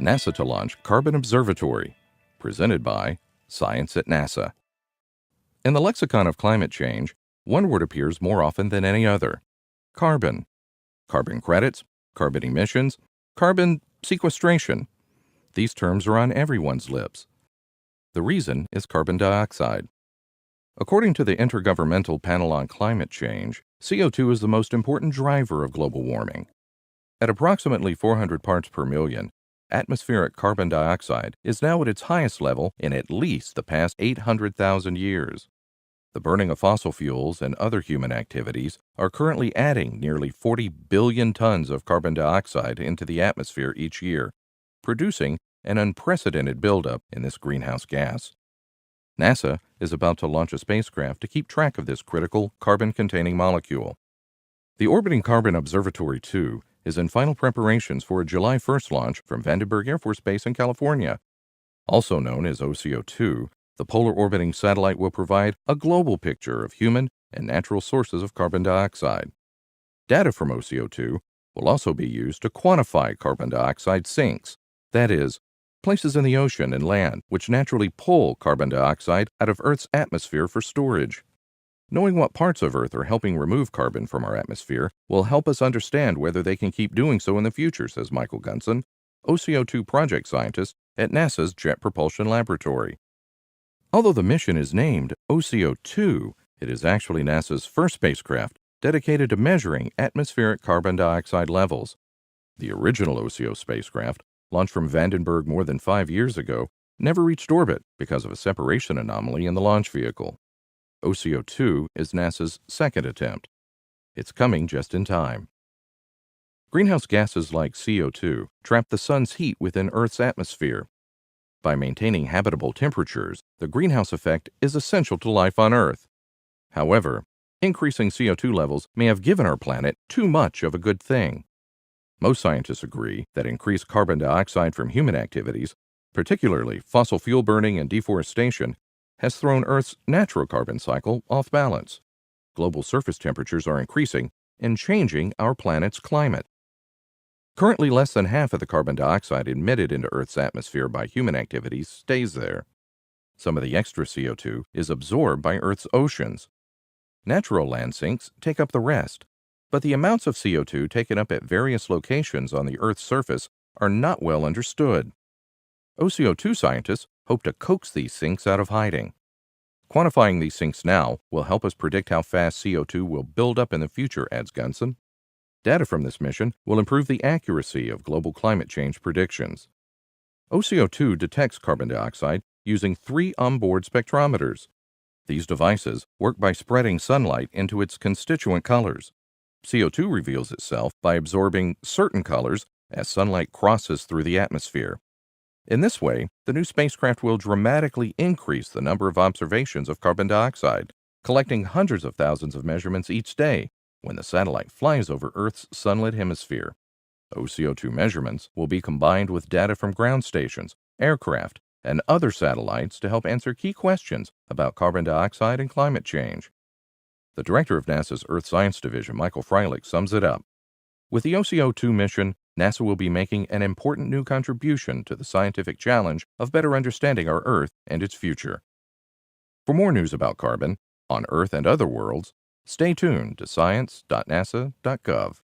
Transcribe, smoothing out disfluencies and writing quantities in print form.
NASA to launch Carbon Observatory, presented by Science at NASA. In the lexicon of climate change, one word appears more often than any other: carbon. Carbon credits, carbon emissions, carbon sequestration. These terms are on everyone's lips. The reason is carbon dioxide. According to the Intergovernmental Panel on Climate Change, CO2 is the most important driver of global warming. At approximately 400 parts per million, atmospheric carbon dioxide is now at its highest level in at least the past 800,000 years. The burning of fossil fuels and other human activities are currently adding nearly 40 billion tons of carbon dioxide into the atmosphere each year, producing an unprecedented buildup in this greenhouse gas. NASA is about to launch a spacecraft to keep track of this critical carbon-containing molecule. The Orbiting Carbon Observatory 2 is in final preparations for a July 1st launch from Vandenberg Air Force Base in California. Also known as OCO2, the Polar Orbiting Satellite will provide a global picture of human and natural sources of carbon dioxide. Data from OCO2 will also be used to quantify carbon dioxide sinks, that is, places in the ocean and land which naturally pull carbon dioxide out of Earth's atmosphere for storage. Knowing what parts of Earth are helping remove carbon from our atmosphere will help us understand whether they can keep doing so in the future, says Michael Gunson, OCO2 project scientist at NASA's Jet Propulsion Laboratory. Although the mission is named OCO2, it is actually NASA's first spacecraft dedicated to measuring atmospheric carbon dioxide levels. The original OCO spacecraft, launched from Vandenberg more than 5 years ago, never reached orbit because of a separation anomaly in the launch vehicle. OCO2 is NASA's second attempt. It's coming just in time. Greenhouse gases like CO2 trap the sun's heat within Earth's atmosphere. By maintaining habitable temperatures, the greenhouse effect is essential to life on Earth. However, increasing CO2 levels may have given our planet too much of a good thing. Most scientists agree that increased carbon dioxide from human activities, particularly fossil fuel burning and deforestation, has thrown Earth's natural carbon cycle off balance. Global surface temperatures are increasing and changing our planet's climate. Currently, less than half of the carbon dioxide emitted into Earth's atmosphere by human activities stays there. Some of the extra CO2 is absorbed by Earth's oceans. Natural land sinks take up the rest, but the amounts of CO2 taken up at various locations on the Earth's surface are not well understood. OCO2 scientists hope to coax these sinks out of hiding. Quantifying these sinks now will help us predict how fast CO2 will build up in the future, adds Gunson. Data from this mission will improve the accuracy of global climate change predictions. OCO2 detects carbon dioxide using 3 onboard spectrometers. These devices work by spreading sunlight into its constituent colors. CO2 reveals itself by absorbing certain colors as sunlight crosses through the atmosphere. In this way, the new spacecraft will dramatically increase the number of observations of carbon dioxide, collecting hundreds of thousands of measurements each day when the satellite flies over Earth's sunlit hemisphere. OCO2 measurements will be combined with data from ground stations, aircraft, and other satellites to help answer key questions about carbon dioxide and climate change. The director of NASA's Earth Science Division, Michael Freilich, sums it up. With the OCO2 mission, NASA will be making an important new contribution to the scientific challenge of better understanding our Earth and its future. For more news about carbon, on Earth and other worlds, stay tuned to science.nasa.gov.